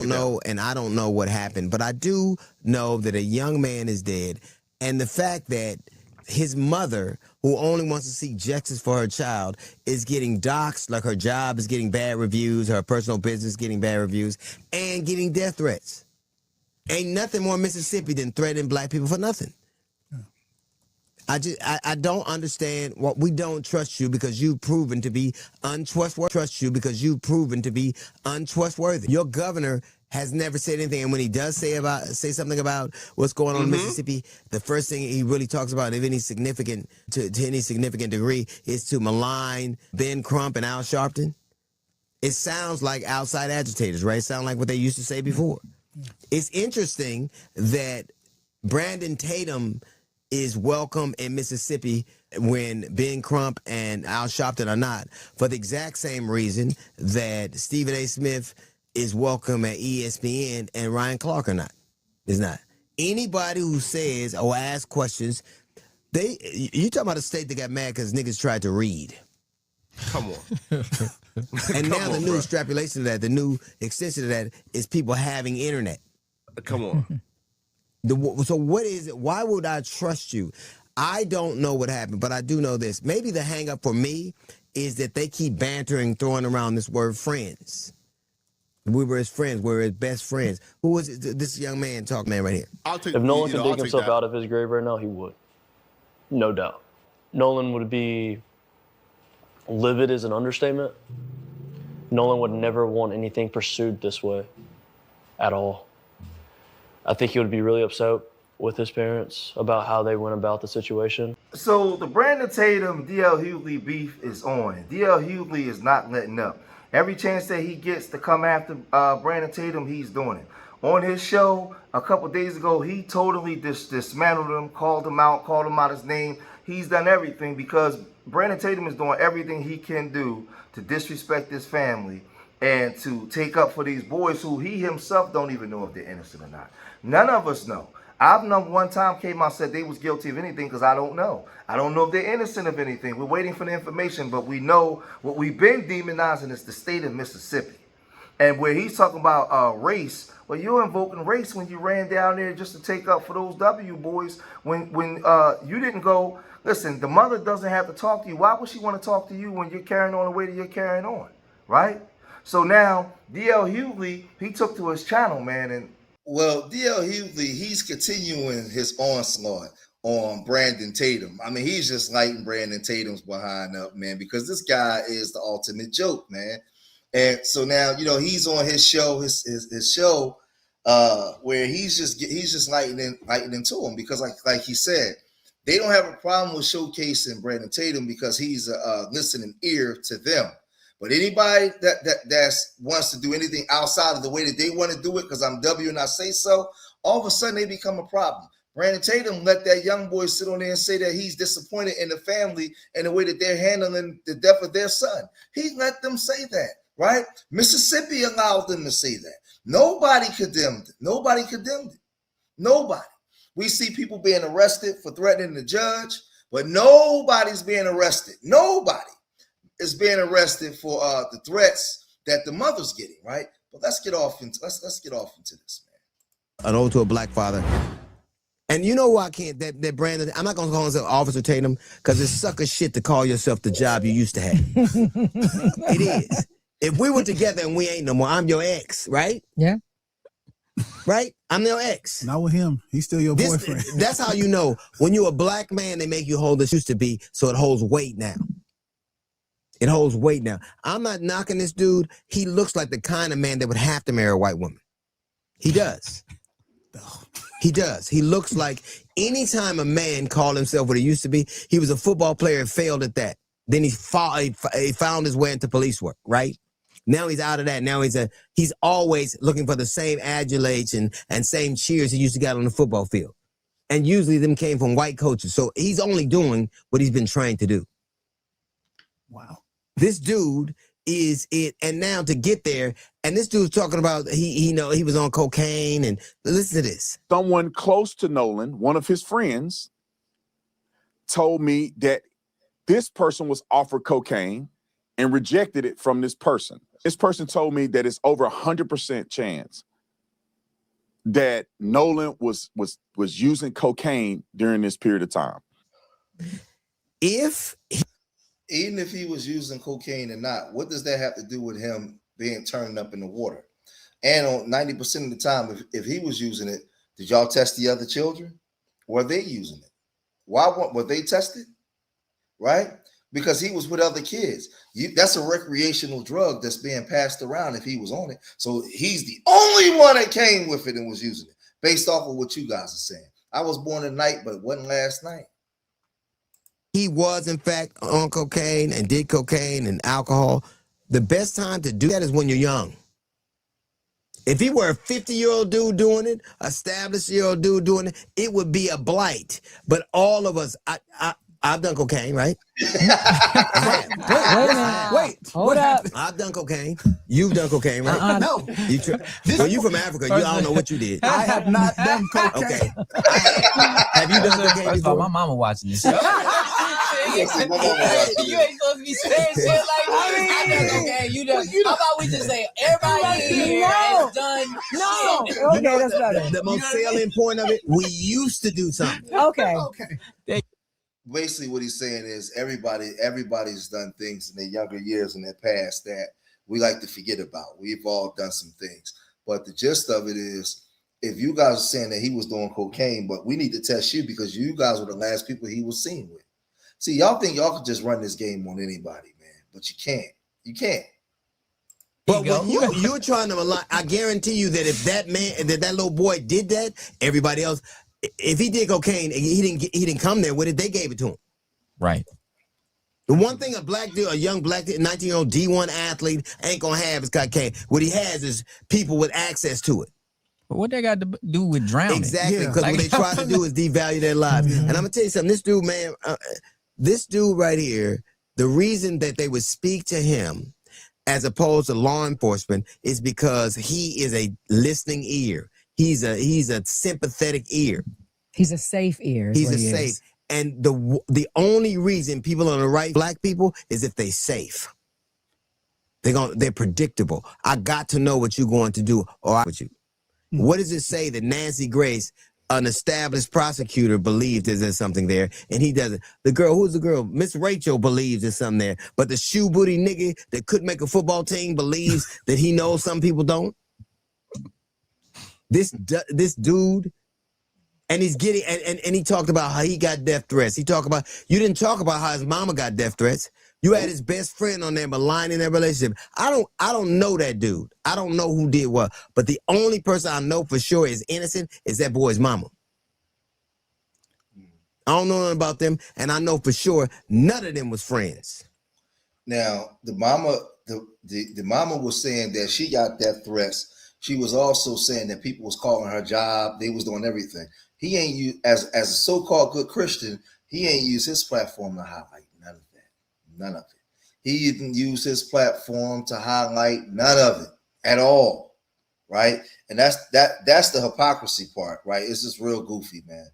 know, and I don't know what happened, but I do know that a young man is dead, and the fact that his mother, who only wants to seek justice for her child, is getting doxxed, like her job is getting bad reviews, her personal business getting bad reviews, and getting death threats. Ain't nothing more Mississippi than threatening black people for nothing. I don't understand what we don't trust you because you've proven to be untrustworthy. Trust you because you've proven to be untrustworthy. Your governor has never said anything, and when he does say something about what's going on in Mississippi, the first thing he really talks about, if any significant to any significant degree, is to malign Ben Crump and Al Sharpton. It sounds like outside agitators, right? It sounds like what they used to say before. It's interesting that Brandon Tatum is welcome in Mississippi when Ben Crump and Al Sharpton are not, for the exact same reason that Stephen A. Smith is welcome at ESPN and Ryan Clark are not. Is not. Anybody who says or asks questions, you talking about a state that got mad because niggas tried to read. Come on. And now the new extrapolation of that, the new extension of that is people having internet. Come on. So what is it? Why would I trust you? I don't know what happened, but I do know this. Maybe the hang up for me is that they keep bantering, throwing around this word friends. We were his friends. We were his best friends. Who was it, this young man talking man right here? If Nolan could dig himself out of his grave right now, he would. No doubt. Nolan would be livid is an understatement. Nolan would never want anything pursued this way at all. I think he would be really upset with his parents about how they went about the situation. So the Brandon Tatum, D.L. Hughley beef is on. D.L. Hughley is not letting up. Every chance that he gets to come after Brandon Tatum, he's doing it. On his show a couple days ago, he totally dismantled him, called him out his name. He's done everything because Brandon Tatum is doing everything he can do to disrespect his family and to take up for these boys who he himself don't even know if they're innocent or not. None of us know. I've known one time came out and said they was guilty of anything because I don't know. I don't know if they're innocent of anything. We're waiting for the information, but we know what we've been demonizing is the state of Mississippi. And where he's talking about race, well, you're invoking race when you ran down there just to take up for those W boys when you didn't go. Listen, the mother doesn't have to talk to you. Why would she want to talk to you when you're carrying on the way that you're carrying on, right? So now, D.L. Hughley, he took to his channel, man, and well, D.L. Hughley, he's continuing his onslaught on Brandon Tatum. I mean, he's just lighting Brandon Tatum's behind up, man, because this guy is the ultimate joke, man. And so now, you know, he's on his show, his show, where he's just lighting into him because, like he said, they don't have a problem with showcasing Brandon Tatum because he's a listening ear to them. But anybody that wants to do anything outside of the way that they want to do it, because I'm W and I say so, all of a sudden they become a problem. Brandon Tatum let that young boy sit on there and say that he's disappointed in the family and the way that they're handling the death of their son. He let them say that, right? Mississippi allowed them to say that. Nobody condemned it. Nobody condemned it. Nobody. We see people being arrested for threatening the judge, but nobody's being arrested. Nobody is being arrested for the threats that the mother's getting, right? But let's get off into let's get off into this, man. An ode to a black father. And you know why I can't, that Brandon, I'm not going to call myself Officer Tatum because it's sucker shit to call yourself the job you used to have. It is. If we were together and we ain't no more, I'm your ex, right? Yeah. Right? I'm your ex. Not with him. He's still your boyfriend. That's how you know. When you're a black man, they make you hold this used to be, so it holds weight now. It holds weight now. I'm not knocking this dude. He looks like the kind of man that would have to marry a white woman. He does. He does. He looks like anytime a man called himself what he used to be, he was a football player and failed at that. Then he found his way into police work, right? Now he's out of that. Now he's always looking for the same adulates and same cheers he used to get on the football field. And usually them came from white coaches. So he's only doing what he's been trained to do. Wow. This dude is it, and now to get there, and this dude's talking about he was on cocaine, and listen to this. Someone close to Nolan, one of his friends, told me that this person was offered cocaine and rejected it from this person. This person told me that it's over 100% chance that Nolan was using cocaine during this period of time? Even if he was using cocaine or not, what does that have to do with him being turned up in the water? And on 90% of the time, if he was using it, did y'all test the other children? Were they using it? Why were they tested? Right? Because he was with other kids. That's a recreational drug that's being passed around if he was on it. So he's the only one that came with it and was using it, based off of what you guys are saying. I was born tonight, but it wasn't last night. He was, in fact, on cocaine and did cocaine and alcohol. The best time to do that is when you're young. If he were a 50-year-old dude doing it, established-year-old dude doing it, it would be a blight. But all of us, I've done cocaine, right? Wait. Hold up. I've done cocaine. You've done cocaine, right? No, Well, you from Africa. I don't know what you did. I have not done cocaine. Okay. Have you done cocaine First of all, before? my mama watching this. You ain't supposed to be saying shit like I done okay. You done. How about we just say everybody here has done shit. You know, that's better. the most salient point of it, we used to do something. Okay. Basically, what he's saying is everybody's done things in their younger years in their past that we like to forget about. We've all done some things. But the gist of it is, if you guys are saying that he was doing cocaine, but we need to test you because you guys were the last people he was seen with. See, y'all think y'all could just run this game on anybody, man, but you can't. You can't. But when you're trying to align, I guarantee you that if that man, that little boy did that, everybody else, if he did cocaine, he didn't come there with it. They gave it to him. Right. The one thing a young black 19-year-old D1 athlete ain't gonna have is cocaine. What he has is people with access to it. But what they got to do with drowning? Exactly, because what they try to do is devalue their lives. And I'm gonna tell you something. This dude, man, this dude right here, the reason that they would speak to him as opposed to law enforcement is because he is a listening ear. He's a sympathetic ear. He's a safe ear. He's a safe. And the only reason people on the right, black people, is if they safe. They're predictable. I got to know what you're going to do, or I with you. What does it say that Nancy Grace, an established prosecutor, believes there's something there, and he doesn't? The girl, who's the girl? Miss Rachel believes there's something there, but the shoe booty nigga that couldn't make a football team believes that he knows some people don't. This dude, and he's getting, and he talked about how he got death threats. You didn't talk about how his mama got death threats. You had his best friend on there maligning their relationship. I don't know that dude. I don't know who did what. But the only person I know for sure is innocent is that boy's mama. I don't know nothing about them, and I know for sure none of them was friends. Now, the mama was saying that she got death threats. She was also saying that people was calling her job. They was doing everything. He ain't used, as a so-called good Christian, he ain't used his platform to highlight none of that. None of it. He didn't use his platform to highlight none of it at all. Right? And that's the hypocrisy part, right? It's just real goofy, man.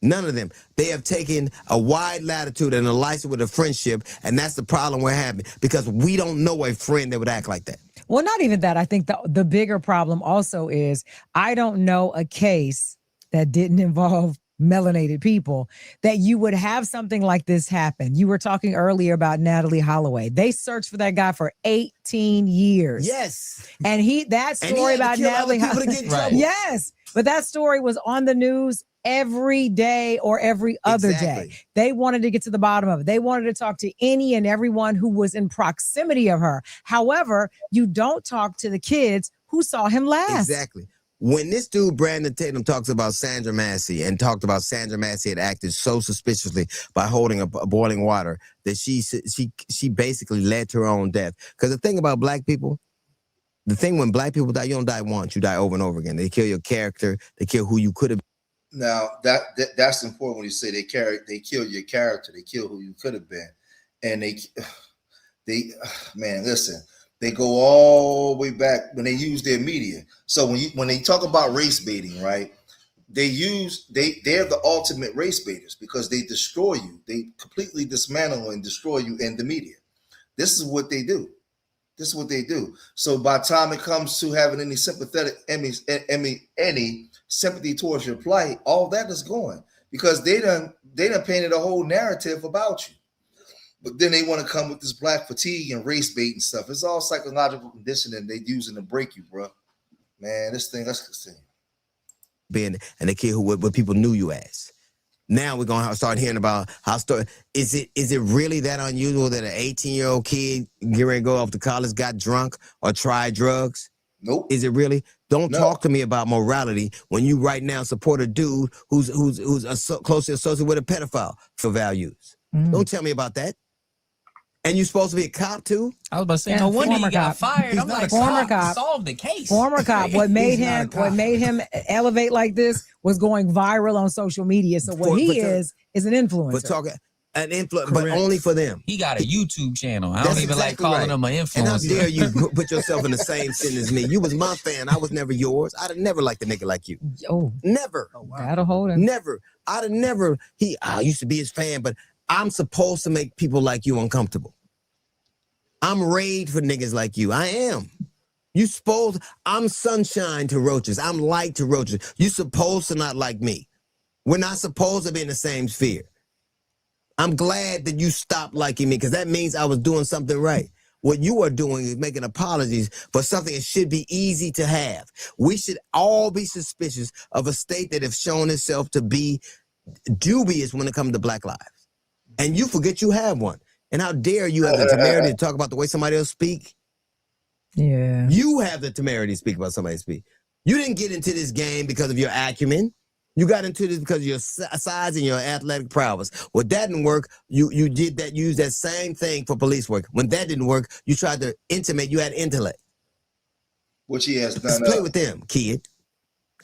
None of them. They have taken a wide latitude and a license with a friendship, and that's the problem we're having, because we don't know a friend that would act like that. Well, not even that. I think the bigger problem also is I don't know a case that didn't involve melanated people that you would have something like this happen. You were talking earlier about Natalie Holloway. They searched for that guy for 18 years. Yes. And that story about Natalie Holloway. Right. Yes. But that story was on the news every day or every other day. They wanted to get to the bottom of it. They wanted to talk to any and everyone who was in proximity of her. However, you don't talk to the kids who saw him last. Exactly. When this dude, Brandon Tatum, talks about Sandra Massey and talked about Sandra Massey had acted so suspiciously by holding a boiling water that she basically led to her own death. Because the thing about black people, when black people die, you don't die once, you die over and over again. They kill your character, they kill who you could have been. Now that's important when you say they kill your character, they kill who you could have been, and they man, listen, they go all the way back when they use their media. So when they talk about race baiting, right? They're the ultimate race baiters because they destroy you, they completely dismantle and destroy you in the media. This is what they do. This is what they do. So by the time it comes to having any sympathy towards your plight, all that is gone because they done painted a whole narrative about you. But then they want to come with this black fatigue and race bait and stuff. It's all psychological conditioning they using to break you, bro. Man, let's continue. Being and the kid what people knew you as. Now we're gonna start hearing about how is it really that unusual that an 18-year-old kid getting ready to go off to college got drunk or tried drugs? Nope. Is it really? Don't talk to me about morality when you right now support a dude who's closely associated with a pedophile for values. Don't tell me about that. And you supposed to be a cop too? I was about to say, no wonder he got fired. I'm like, former cop. Solve the case. Former cop. What made him elevate like this was going viral on social media. So what he is an influencer. But talking an influencer, but only for them. He got a YouTube channel. I don't even like calling him an influencer. And how dare you put yourself in the same sentence as me? You was my fan. I was never yours. I'd have never liked a nigga like you. Oh, never. Oh, wow. That'll hold him. Never. I'd have never. I used to be his fan, but I'm supposed to make people like you uncomfortable. I'm raid for niggas like you. I am. I'm sunshine to roaches. I'm light to roaches. You supposed to not like me. We're not supposed to be in the same sphere. I'm glad that you stopped liking me because that means I was doing something right. What you are doing is making apologies for something that should be easy to have. We should all be suspicious of a state that has shown itself to be dubious when it comes to Black lives. And you forget you have one. And how dare you have the temerity to talk about the way somebody else speak? Yeah. You have the temerity to speak about somebody speak. You didn't get into this game because of your acumen. You got into this because of your size and your athletic prowess. When that didn't work, you used that same thing for police work. When that didn't work, you tried to intimate you had intellect. Which he has done. Let's play with them, kid.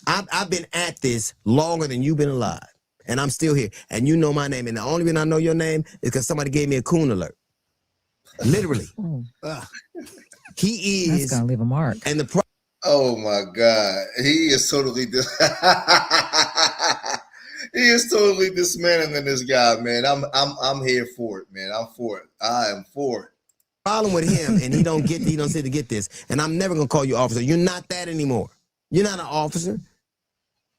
I've been at this longer than you've been alive. And I'm still here. And you know my name. And the only reason I know your name is because somebody gave me a coon alert. Literally. He is. That's going to leave a mark. And oh, my God. He is totally he is totally dismantling this guy, man. I'm here for it, man. I'm for it. I am for it. Problem with him, and he don't seem to get this. And I'm never going to call you officer. You're not that anymore. You're not an officer.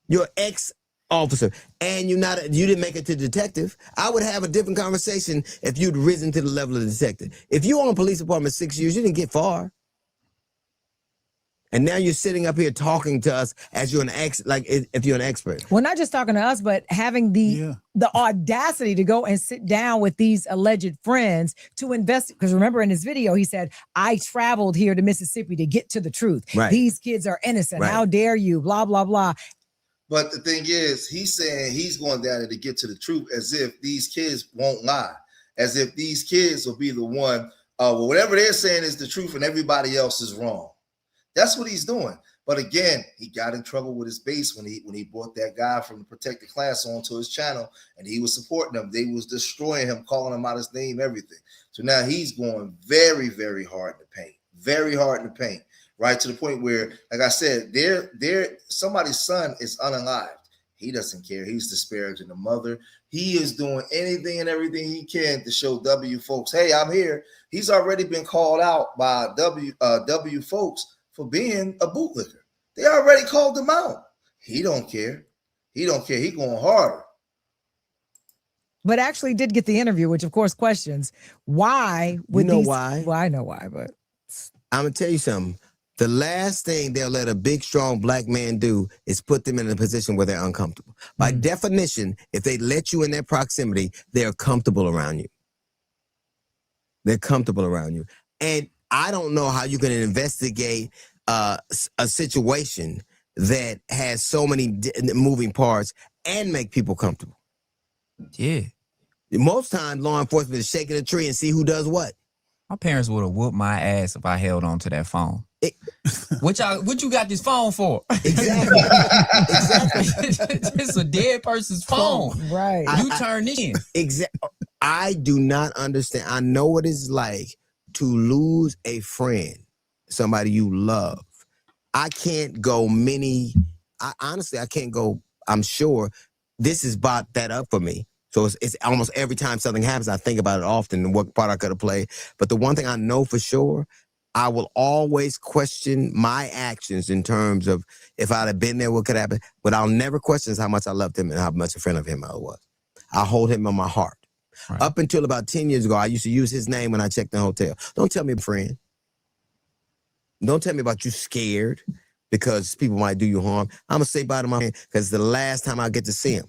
You're an ex-officer, and you didn't make it to detective. I would have a different conversation if you'd risen to the level of detective. If you were on police department 6 years, you didn't get far. And now you're sitting up here talking to us as you're if you're an expert. Well, not just talking to us, but having the audacity to go and sit down with these alleged friends to investigate. Because remember in his video, he said, I traveled here to Mississippi to get to the truth. Right. These kids are innocent. Right. How dare you? Blah, blah, blah. But the thing is, he's saying he's going down there to get to the truth as if these kids won't lie, as if these kids will be the one, whatever they're saying is the truth and everybody else is wrong. That's what he's doing. But again, he got in trouble with his base when he brought that guy from the protected class onto his channel and he was supporting them. They was destroying him, calling him out his name, everything. So now he's going very, very hard in the paint, very hard in the paint, right? To the point where, like I said, somebody's son is unalived. He doesn't care. He's disparaging the mother. He is doing anything and everything he can to show W folks, hey, I'm here. He's already been called out by W folks for being a bootlicker. They already called him out. He don't care. He don't care. He going harder. But actually did get the interview, which of course questions why would why? Well, I know why, but I'm gonna tell you something. The last thing they'll let a big, strong Black man do is put them in a position where they're uncomfortable. By definition, if they let you in their proximity, they're comfortable around you. They're comfortable around you. And I don't know how you can investigate a situation that has so many moving parts and make people comfortable. Yeah. Most times, law enforcement is shaking a tree and see who does what. My parents would have whooped my ass if I held on to that phone. What you got this phone for? Exactly. Exactly. It's a dead person's phone. Right. You turn this in. Exactly. I do not understand. I know what it's like to lose a friend, somebody you love. I can't go honestly, I can't go, I'm sure this has brought that up for me. So it's almost every time something happens, I think about it often and what part I could have played. But the one thing I know for sure, I will always question my actions in terms of if I'd have been there, what could happen. But I'll never question how much I loved him and how much a friend of him I was. I hold him in my heart. Right. Up until about 10 years ago, I used to use his name when I checked the hotel. Don't tell me, friend. Don't tell me about you scared because people might do you harm. I'm going to say bye to my friend because it's the last time I get to see him.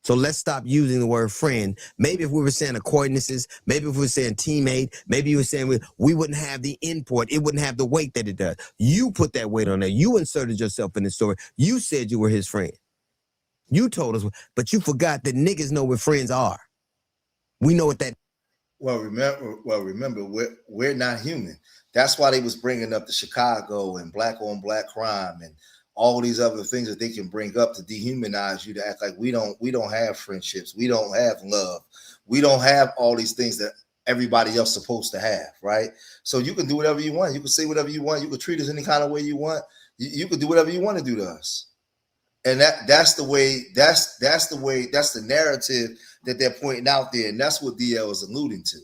So let's stop using the word friend. Maybe if we were saying acquaintances, maybe if we were saying teammate, maybe you were saying we wouldn't have the import. It wouldn't have the weight that it does. You put that weight on there. You inserted yourself in the story. You said you were his friend. You told us, but you forgot that niggas know what friends are. We know what that. Well, remember, we're not human. That's why they was bringing up the Chicago and black on black crime and all these other things that they can bring up to dehumanize you, to act like we don't have friendships, we don't have love, we don't have all these things that everybody else is supposed to have, right? So you can do whatever you want, you can say whatever you want, you can treat us any kind of way you want, you can do whatever you want to do to us, and that's the narrative that they're pointing out there, and that's what DL is alluding to,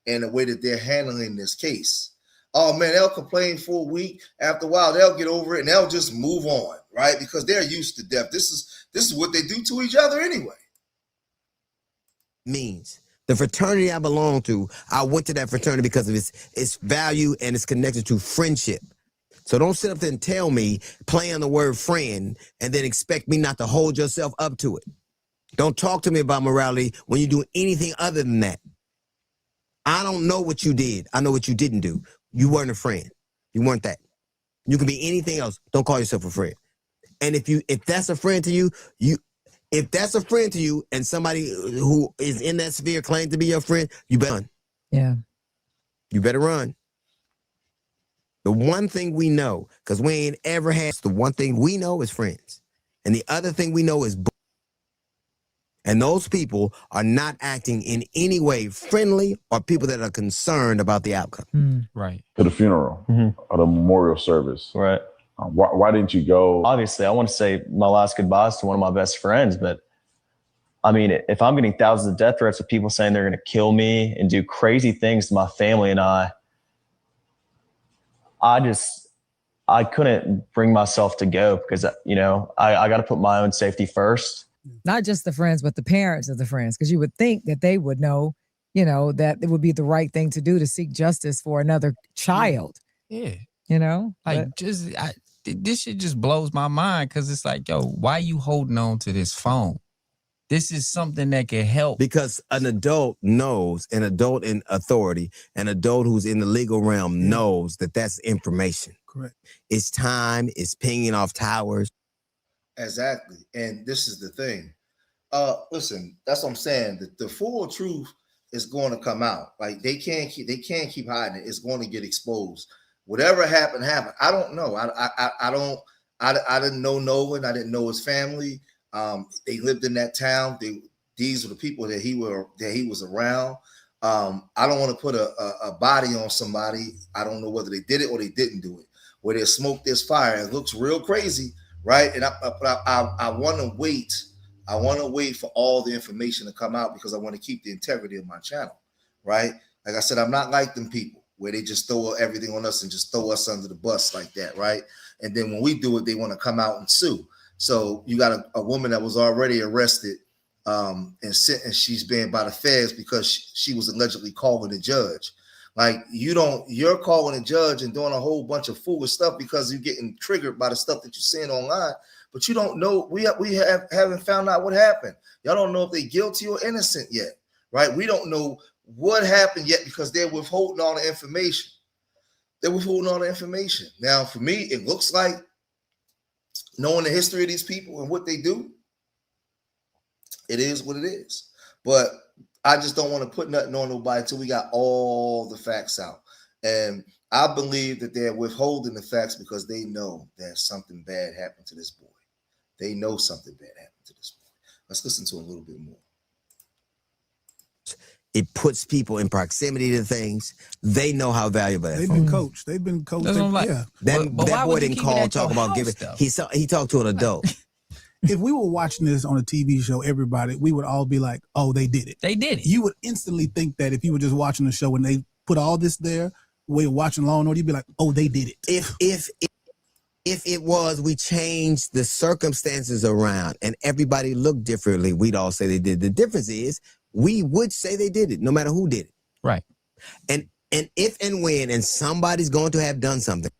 and the way that they're handling this case. Oh man, they'll complain for a week. After a while, they'll get over it and they'll just move on, right? Because they're used to death. This is what they do to each other anyway. Means the fraternity I belong to, I went to that fraternity because of its value and its connected to friendship. So don't sit up there and tell me, play on the word friend, and then expect me not to hold yourself up to it. Don't talk to me about morality when you do anything other than that. I don't know what you did. I know what you didn't do. You weren't a friend. You weren't that. You can be anything else. Don't call yourself a friend. And if that's a friend to you, if that's a friend to you and somebody who is in that sphere claims to be your friend, you better run. Yeah. You better run. The one thing we know, because we ain't ever had, the one thing we know is friends. And the other thing we know is and those people are not acting in any way friendly or people that are concerned about the outcome. Right. To the funeral or the memorial service. Right. Why didn't you go? Obviously, I want to say my last goodbyes to one of my best friends, but I mean, if I'm getting thousands of death threats of people saying they're going to kill me and do crazy things to my family and I couldn't bring myself to go because, you know, I got to put my own safety first. Not just the friends, but the parents of the friends, because you would think that they would know, you know, that it would be the right thing to do to seek justice for another child. Yeah. You know? Like, this shit just blows my mind because it's like, yo, why you holding on to this phone? This is something that can help. Because an adult knows, an adult in authority, an adult who's in the legal realm knows that that's information. Correct. It's time, it's pinging off towers. Exactly. And this is the thing. Listen, that's what I'm saying. The full truth is going to come out. Like they can't keep hiding it. It's going to get exposed. Whatever happened. I don't know. I didn't know Nolan. I didn't know his family. They lived in that town. These were the people that he was around. I don't want to put a body on somebody. I don't know whether they did it or they didn't do it. Where there's smoke, there's fire. It looks real crazy. Right. And I want to wait. I want to wait for all the information to come out because I want to keep the integrity of my channel. Right. Like I said, I'm not like them people where they just throw everything on us and just throw us under the bus like that. Right. And then when we do it, they want to come out and sue. So you got a woman that was already arrested and she's being by the feds because she was allegedly calling the judge. Like you're calling a judge and doing a whole bunch of foolish stuff because you're getting triggered by the stuff that you're seeing online, but you don't know. We haven't found out what happened. Y'all don't know if they're guilty or innocent yet, right? We don't know what happened yet because they're withholding all the information. Now, for me, it looks like knowing the history of these people and what they do, it is what it is. But I just don't want to put nothing on nobody until we got all the facts out. And I believe that they're withholding the facts because they know that something bad happened to this boy. They know something bad happened to this boy. Let's listen to a little bit more. It puts people in proximity to things. They know how valuable that They've phone been is. coached. They've been coached. Yeah. That boy didn't call talk about giving. He talked to an adult. If we were watching this on a TV show, everybody, we would all be like, oh, they did it. They did it. You would instantly think that if you were just watching the show and they put all this there, way of watching Law and Order, you'd be like, oh, they did it. If it was, we changed the circumstances around and everybody looked differently, we'd all say they did. The difference is we would say they did it, no matter who did it. Right. And if and when, and somebody's going to have done something.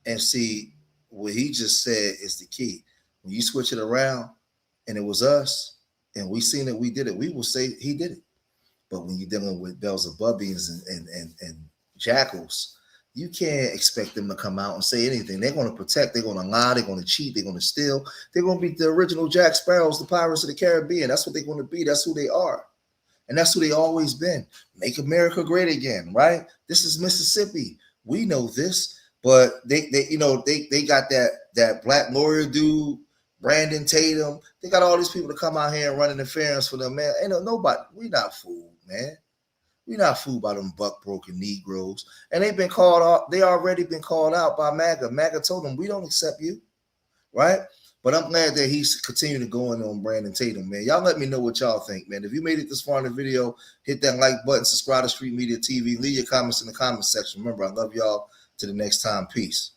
And see, what he just said is the key. When you switch it around and it was us and we seen that we did it, we will say he did it. But when you're dealing with Beelzebubians and jackals, you can't expect them to come out and say anything. They're going to protect, they're going to lie, they're going to cheat, they're going to steal. They're going to be the original Jack Sparrows, the Pirates of the Caribbean. That's what they're going to be. That's who they are. And that's who they always been. Make America great again, right? This is Mississippi. We know this. But they got that black lawyer dude, Brandon Tatum. They got all these people to come out here and run interference for them, man. Ain't nobody. We not fooled, man. We not fooled by them buck broken Negroes. And they've been called out. They already been called out by MAGA. MAGA told them we don't accept you, right? But I'm glad that he's continuing to go in on Brandon Tatum, man. Y'all let me know what y'all think, man. If you made it this far in the video, hit that like button, subscribe to Street Media TV, leave your comments in the comment section. Remember, I love y'all. To the next time. Peace.